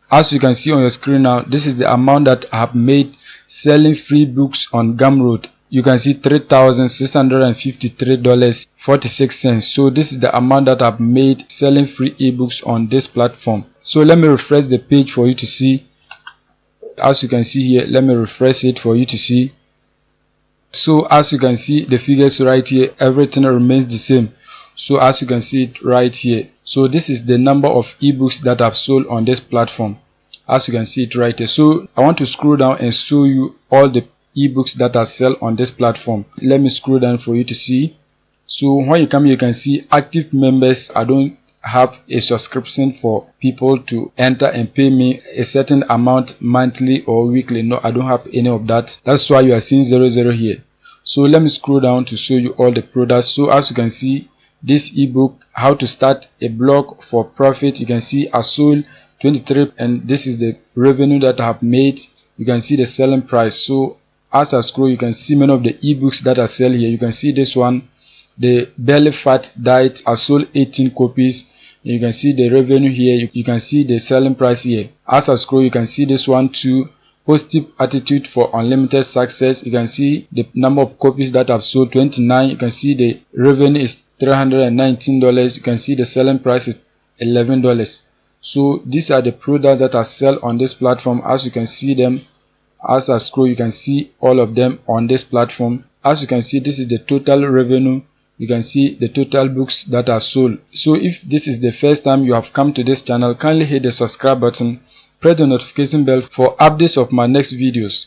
As you can see on your screen now, this is the amount that I have made selling free books on Gumroad. You can see $3,653.46. So this is the amount that I've made selling free ebooks on this platform. So let me refresh the page for you to see. As you can see here, let me refresh it for you to see. So as you can see the figures right here, everything remains the same. So as you can see it right here, so this is the number of ebooks that I've sold on this platform. As you can see it right here. So I want to scroll down and show you all the ebooks that I sell on this platform. Let me scroll down for you to see. So when you come here, you can see active members. I don't have a subscription for people to enter and pay me a certain amount monthly or weekly. No, I don't have any of that. That's why you are seeing 00 here. So let me scroll down to show you all the products. So as you can see, this ebook, how to start a blog for profit, you can see I sold 23, and this is the revenue that I have made. You can see the selling price. So as I scroll, you can see many of the ebooks that I sell here. You can see this one, the belly fat diet, I sold 18 copies. You can see the revenue here. You can see the selling price here. As I scroll, you can see this one too, positive attitude for unlimited success. You can see the number of copies that I've sold, 29. You can see the revenue is $319. You can see the selling price is $11. So these are the products that I sell on this platform. As you can see them, as I scroll, you can see all of them on this platform. As you can see, this is the total revenue. You can see the total books that are sold. So if this is the first time you have come to this channel, kindly hit the subscribe button, press the notification bell for updates of my next videos.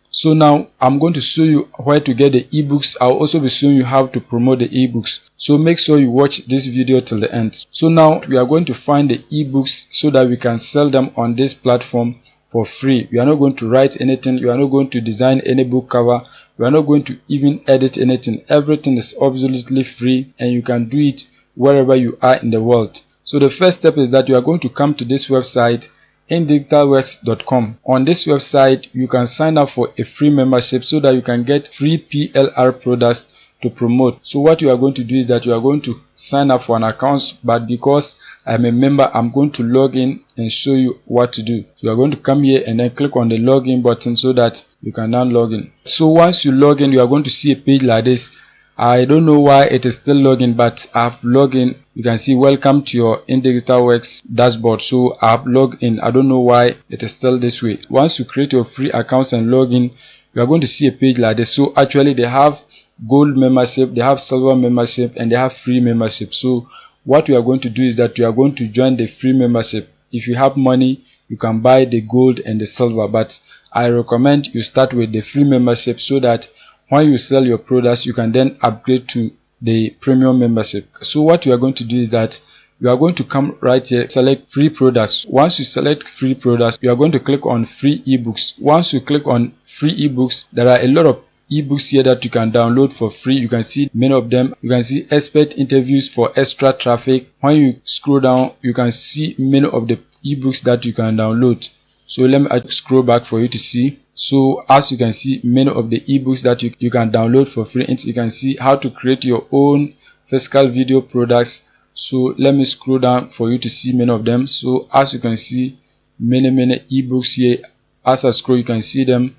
So now I'm going to show you where to get the ebooks. I'll also be showing you how to promote the ebooks. So make sure you watch this video till the end. So now we are going to find the ebooks so that we can sell them on this platform for free. We are not going to write anything. You are not going to design any book cover. We are not going to even edit anything. Everything is absolutely free, and you can do it wherever you are in the world. So the first step is that you are going to come to this website, indigitalworks.com. On this website, you can sign up for a free membership so that you can get free PLR products to promote. So what you are going to do is that you are going to sign up for an account, but because I'm a member, I'm going to log in and show you what to do. So you are going to come here and then click on the login button so that you can now log in. So once you log in, you are going to see a page like this. I don't know why it is still logging, but I've logged in. You can see welcome to your InDigitalWorks dashboard. So I've logged in. I don't know why it is still this way. Once you create your free accounts and log in, you are going to see a page like this. So actually they have gold membership, they have silver membership, and they have free membership. So what we are going to do is that you are going to join the free membership. If you have money, you can buy the gold and the silver, but I recommend you start with the free membership so that when you sell your products, you can then upgrade to the premium membership. So what you are going to do is that you are going to come right here, select free products. Once you select free products, you are going to click on free ebooks. Once you click on free ebooks, there are a lot of ebooks here that you can download for free. You can see many of them. You can see expert interviews for extra traffic. When you scroll down, you can see many of the ebooks that you can download. So let me scroll back for you to see. So as you can see, many of the ebooks that you can download for free. You can see how to create your own physical video products. So let me scroll down for you to see many of them. So as you can see, many ebooks here. As I scroll, you can see them.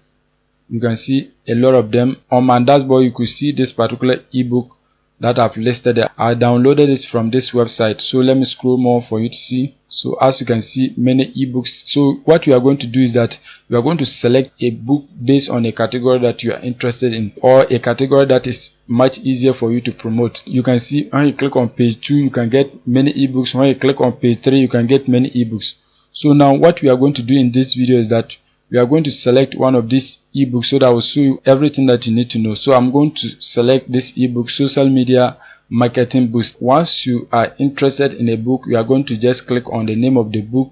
You can see a lot of them. On my dashboard, you could see this particular ebook that I've listed there. I downloaded it from this website. So let me scroll more for you to see. So as you can see, many ebooks. So what you are going to do is that you are going to select a book based on a category that you are interested in, or a category that is much easier for you to promote. You can see when you click on page 2, you can get many ebooks. When you click on page 3, you can get many ebooks. So now what we are going to do in this video is that we are going to select one of these ebooks so that I will show you everything that you need to know. So I'm going to select this ebook, Social Media Marketing Boost. Once you are interested in a book, you are going to just click on the name of the book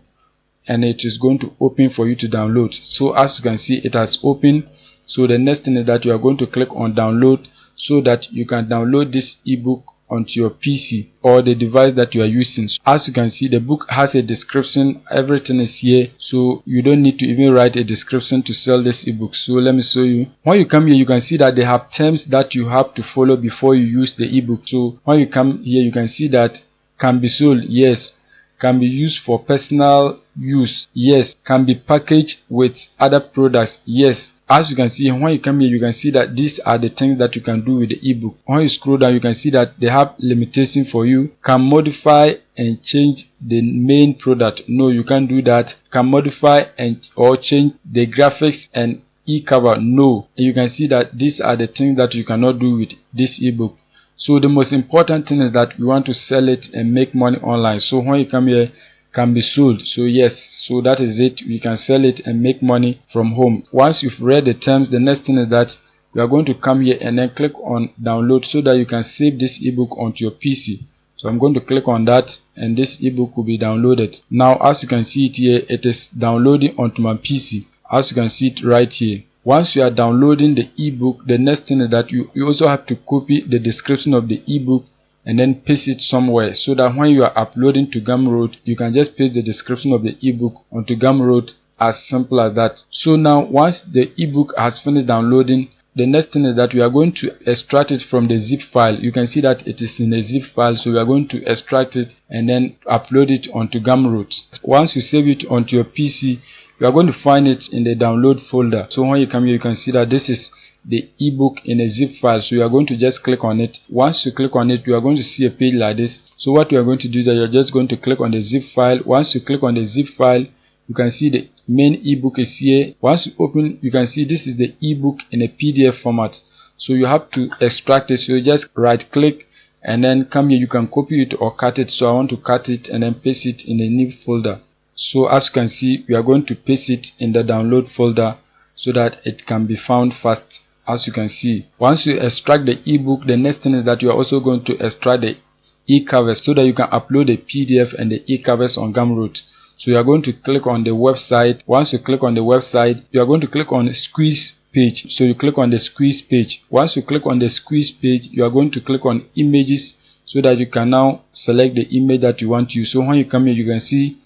and it is going to open for you to download. So as you can see, it has opened. So the next thing is that you are going to click on download so that you can download this ebook onto your PC or the device that you are using. So as you can see, the book has a description, everything is here, so you don't need to even write a description to sell this ebook. So let me show you. When you come here, you can see that they have terms that you have to follow before you use the ebook. So when you come here, you can see that can be sold, yes, can be used for personal use, yes. Can be packaged with other products, yes. As you can see, when you come here, you can see that these are the things that you can do with the ebook. When you scroll down, you can see that they have limitation for you. Can modify and change the main product. No, you can't do that. Can modify and or change the graphics and e-cover. No. And you can see that these are the things that you cannot do with this ebook. So the most important thing is that we want to sell it and make money online. So when you come here, can be sold. So yes, so that is it. We can sell it and make money from home. Once you've read the terms, the next thing is that you are going to come here and then click on download so that you can save this ebook onto your PC. So I'm going to click on that and this ebook will be downloaded. Now as you can see it here, it is downloading onto my PC. As you can see it right here. Once you are downloading the ebook, the next thing is that you also have to copy the description of the ebook and then paste it somewhere, so that when you are uploading to Gumroad, you can just paste the description of the ebook onto Gumroad, as simple as that. So now once the ebook has finished downloading, the next thing is that we are going to extract it from the zip file. You can see that it is in a zip file, so we are going to extract it and then upload it onto Gumroad. Once you save it onto your PC, you are going to find it in the download folder. So when you come here, you can see that this is the ebook in a zip file. So you are going to just click on it. Once you click on it, you are going to see a page like this. So what you are going to do is that you are just going to click on the zip file. Once you click on the zip file, you can see the main ebook is here. Once you open, you can see this is the ebook in a PDF format. So you have to extract it. So you just right click and then come here. You can copy it or cut it. So I want to cut it and then paste it in a new folder. So as you can see, we are going to paste it in the download folder so that it can be found fast. As you can see, once you extract the ebook, the next thing is that you are also going to extract the e-covers so that you can upload the PDF and the e-covers on Gumroad. So you are going to click on the website. Once you click on the website, you are going to click on squeeze page. So you click on the squeeze page. Once you click on the squeeze page, you are going to click on images so that you can now select the image that you want to use. So when you come here, you can see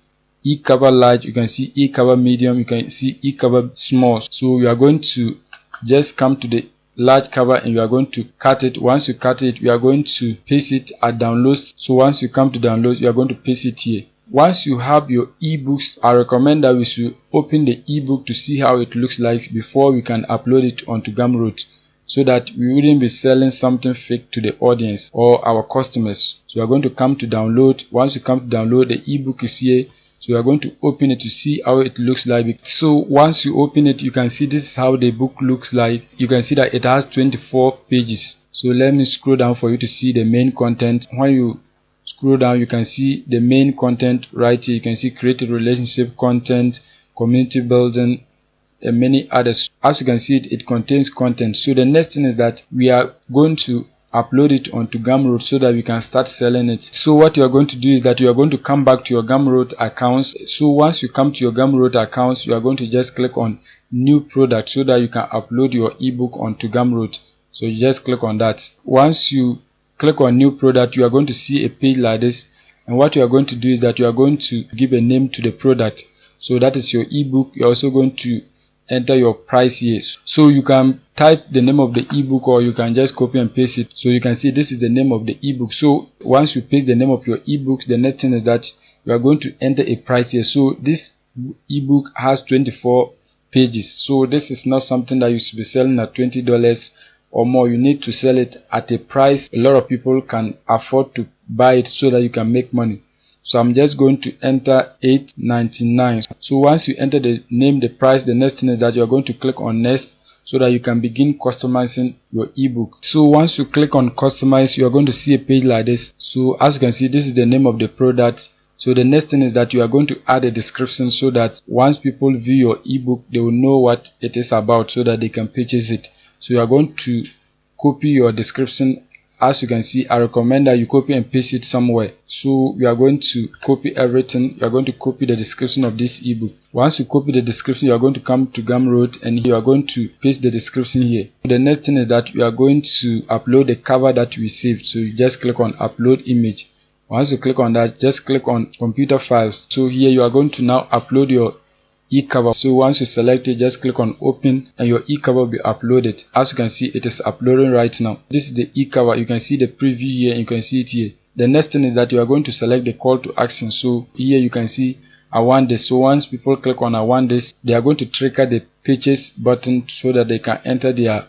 e-cover large, you can see e-cover medium, you can see e-cover small. So you are going to just come to the large cover and you are going to cut it. Once you cut it, you are going to paste it at downloads. So once you come to downloads, you are going to paste it here. Once you have your ebooks, I recommend that we should open the ebook to see how it looks like before we can upload it onto Gumroad, so that we wouldn't be selling something fake to the audience or our customers. So we are going to come to download. Once you come to download, the ebook is here. So we are going to open it to see how it looks like. So once you open it, you can see this is how the book looks like. You can see that it has 24 pages. So let me scroll down for you to see the main content. When you scroll down, you can see the main content right here. You can see creative relationship content, community building, and many others. As you can see, it contains content. So the next thing is that we are going to upload it onto Gumroad so that we can start selling it. So what you are going to do is that you are going to come back to your Gumroad accounts. So once you come to your Gumroad accounts, you are going to just click on new product so that you can upload your ebook onto Gumroad. So you just click on that. Once you click on new product, you are going to see a page like this, and what you are going to do is that you are going to give a name to the product. So that is your ebook. You are also going to enter your price here. So you can type the name of the ebook or you can just copy and paste it. So you can see this is the name of the ebook. So once you paste the name of your ebook, the next thing is that you are going to enter a price here. So this ebook has 24 pages. So this is not something that you should be selling at $20 or more. You need to sell it at a price a lot of people can afford to buy it so that you can make money. So I'm just going to enter $8.99. So once you enter the name, the price, the next thing is that you are going to click on next so that you can begin customizing your ebook. So once you click on customize, you are going to see a page like this. So as you can see, this is the name of the product. So the next thing is that you are going to add a description so that once people view your ebook, they will know what it is about so that they can purchase it. So you are going to copy your description. As you can see, I recommend that you copy and paste it somewhere. So we are going to copy everything. You are going to copy the description of this ebook. Once you copy the description, you are going to come to Gumroad and you are going to paste the description here. The next thing is that you are going to upload the cover that we saved. So you just click on upload image. Once you click on that, just click on computer files. So here you are going to now upload your e-cover. So once you select it, just click on open and your e-cover will be uploaded. As you can see, it is uploading right now. This is the e-cover. You can see the preview here and you can see it here. The next thing is that you are going to select the call to action. So here you can see I want this. So once people click on I want this, they are going to trigger the purchase button so that they can enter their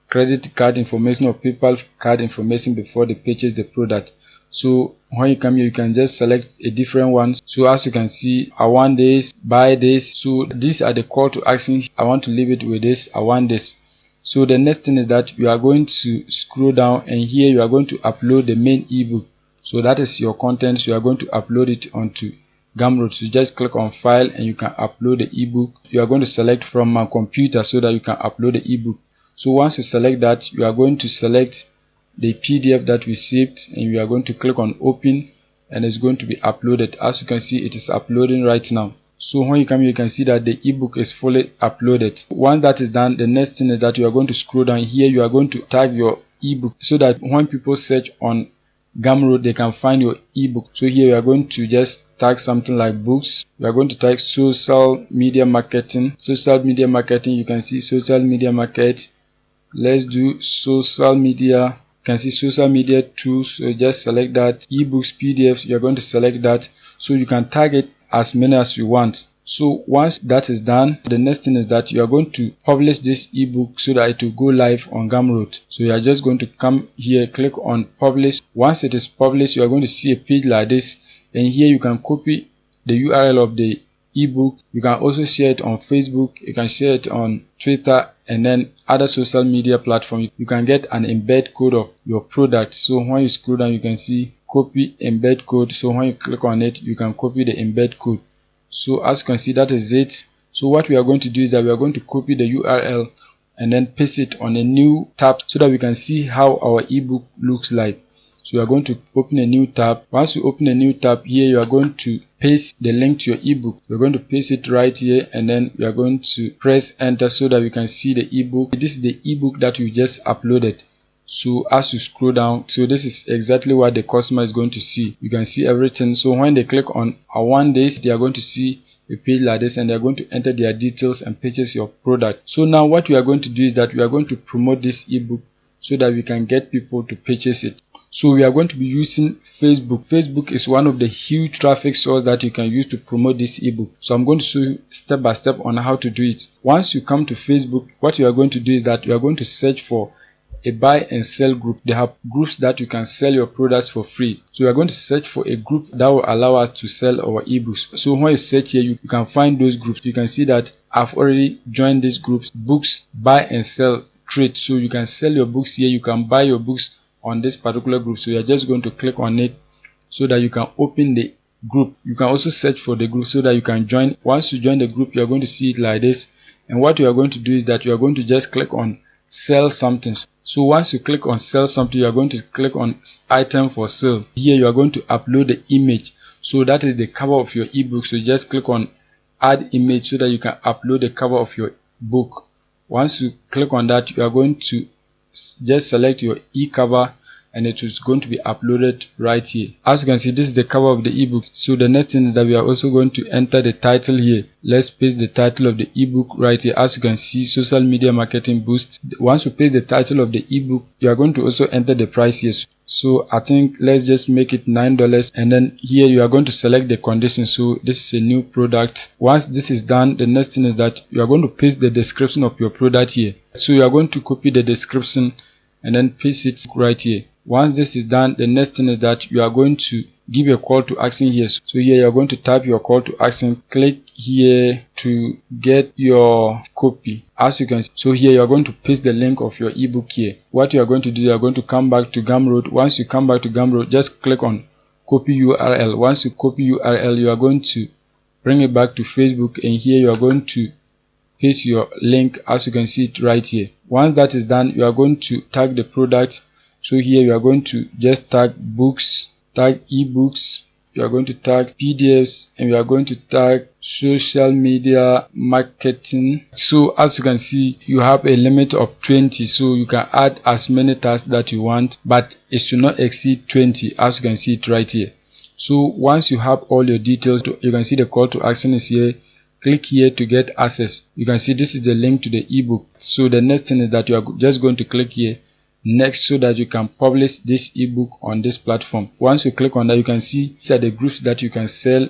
credit card information or PayPal card information before they purchase the product. So when you come here, you can just select a different one. So as you can see, I want this, buy this. So these are the call to action. I want to leave it with this, I want this. So the next thing is that you are going to scroll down, and here you are going to upload the main ebook. So that is your content. So you are going to upload it onto Gumroad. So just click on file and you can upload the ebook. You are going to select from my computer so that you can upload the ebook. So once you select that, you are going to select the PDF that we saved, and you are going to click on open, and it's going to be uploaded. As you can see, it is uploading right now. So when you come here, you can see that the ebook is fully uploaded. Once that is done, the next thing is that you are going to scroll down. Here you are going to tag your ebook so that when people search on Gumroad, they can find your ebook. So here you are going to just tag something like books. You are going to type social media marketing. Social media marketing, you can see social media market. Let's do social media. You can see social media tools. So just select that. Ebooks, PDFs, you are going to select that. So you can tag it as many as you want. So once that is done, the next thing is that you are going to publish this ebook so that it will go live on Gumroad. So you are just going to come here, click on publish. Once it is published, you are going to see a page like this, and here you can copy the URL of the ebook. You can also share it on Facebook, you can share it on Twitter, and then other social media platforms. You can get an embed code of your product. So when you scroll down, you can see copy embed code. So when you click on it, you can copy the embed code. So as you can see, that is it. So what we are going to do is that we are going to copy the URL and then paste it on a new tab so that we can see how our ebook looks like. So you are going to open a new tab. Once you open a new tab, here you are going to paste the link to your ebook. You're going to paste it right here, and then you are going to press enter so that we can see the ebook. This is the ebook that you just uploaded. So as you scroll down, so this is exactly what the customer is going to see. You can see everything. So when they click on I want this, they are going to see a page like this, and they are going to enter their details and purchase your product. So now what we are going to do is that we are going to promote this ebook so that we can get people to purchase it. So we are going to be using Facebook. Facebook is one of the huge traffic source that you can use to promote this ebook. So I'm going to show you step by step on how to do it. Once you come to Facebook, what you are going to do is that you are going to search for a buy and sell group. They have groups that you can sell your products for free. So we are going to search for a group that will allow us to sell our ebooks. So when you search here, you can find those groups. You can see that I've already joined these groups. Books, buy and sell, trade. So you can sell your books here. You can buy your books on this particular group. So you're just going to click on it so that you can open the group. You can also search for the group so that you can join. Once you join the group, you're going to see it like this. And what you are going to do is that you are going to just click on sell something. So once you click on sell something, you are going to click on item for sale. Here you are going to upload the image. So that is the cover of your ebook. So just click on add image so that you can upload the cover of your book. Once you click on that, you are going to just select your e-cover, and it is going to be uploaded right here. As you can see, this is the cover of the ebook. So the next thing is that we are also going to enter the title here. Let's paste the title of the ebook right here. As you can see, social media marketing boost. Once you paste the title of the ebook, you are going to also enter the price here. So I think let's just make it $9, and then here you are going to select the condition. So this is a new product. Once this is done, the next thing is that you are going to paste the description of your product here. So you are going to copy the description and then paste it right here. Once this is done, the next thing is that you are going to give a call to action here. So here you are going to type your call to action. Click here to get your copy. As you can see, so here you are going to paste the link of your ebook here. What you are going to do, you are going to come back to Gumroad. Once you come back to Gumroad, just click on copy URL. Once you copy URL, you are going to bring it back to Facebook, and here you are going to paste your link as you can see it right here. Once that is done, you are going to tag the product. So here you are going to just tag books, tag ebooks, you are going to tag PDFs, and you are going to tag social media marketing. So as you can see, you have a limit of 20, so you can add as many tags that you want, but it should not exceed 20 as you can see it right here. So once you have all your details, you can see the call to action is here. Click here to get access. You can see this is the link to the ebook. So the next thing is that you are just going to click here next so that you can publish this ebook on this platform. Once you click on that, you can see these are the groups that you can sell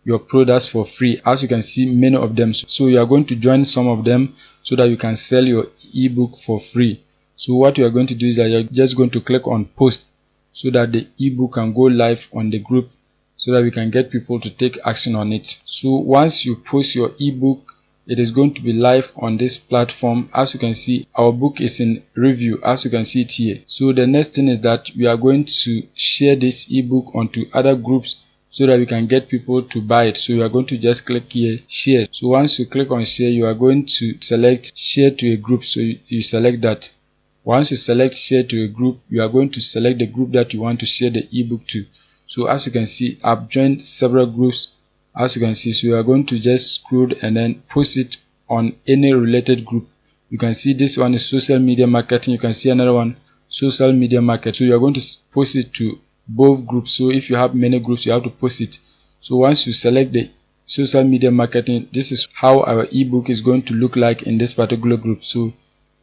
your products for free. As you can see, many of them. So you are going to join some of them so that you can sell your ebook for free. So what you are going to do is that you're just going to click on post so that the ebook can go live on the group so that we can get people to take action on it. So once you post your ebook, it is going to be live on this platform. As you can see, our book is in review, as you can see it here. So the next thing is that we are going to share this ebook onto other groups so that we can get people to buy it. So you are going to just click here, share. So once you click on share, you are going to select share to a group. So you select that. Once you select share to a group, you are going to select the group that you want to share the ebook to. So as you can see, I've joined several groups, as you can see. So you are going to just scroll and then post it on any related group. You can see this one is social media marketing. You can see another one, social media market. So you are going to post it to both groups. So if you have many groups, you have to post it. So once you select the social media marketing, this is how our ebook is going to look like in this particular group. So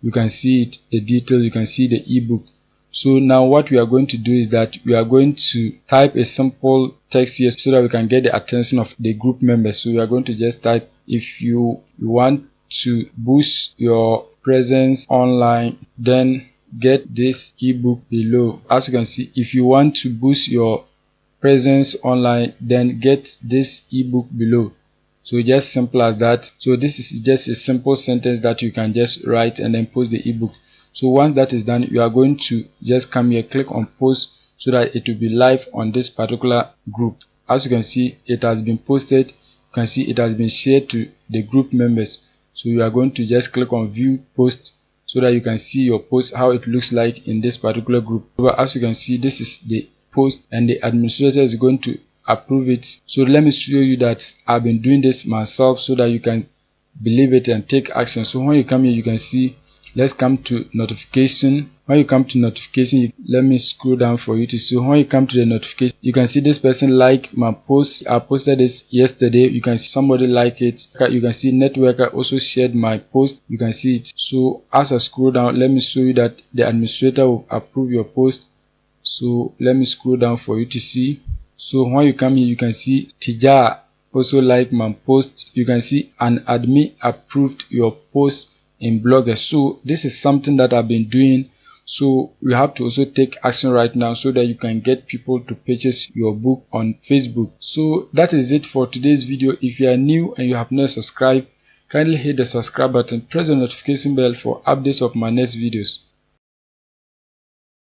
you can see it, the details, you can see the ebook. So now what we are going to do is that we are going to type a simple text here so that we can get the attention of the group members. So we are going to just type, if you want to boost your presence online, then get this ebook below. As you can see, if you want to boost your presence online, then get this ebook below. So just simple as that. So this is just a simple sentence that you can just write and then post the ebook. So once that is done, you are going to just come here, click on post so that it will be live on this particular group. As you can see, it has been posted. You can see it has been shared to the group members. So you are going to just click on view post so that you can see your post, how it looks like in this particular group. But as you can see, this is the post and the administrator is going to approve it. So let me show you that I've been doing this myself so that you can believe it and take action. So when you come here, you can see, let's come to notification. When you come to notification, let me scroll down for you to see. When you come to the notification, you can see this person like my post. I posted this yesterday. You can see somebody like it. You can see networker also shared my post. You can see it. So as I scroll down, let me show you that the administrator will approve your post. So let me scroll down for you to see. So when you come here, you can see Tija also like my post. You can see an admin approved your post in Blogger. So this is something that I've been doing. So you have to also take action right now so that you can get people to purchase your book on Facebook. So that is it for today's video. If you are new and you have not subscribed, kindly hit the subscribe button, press the notification bell for updates of my next videos.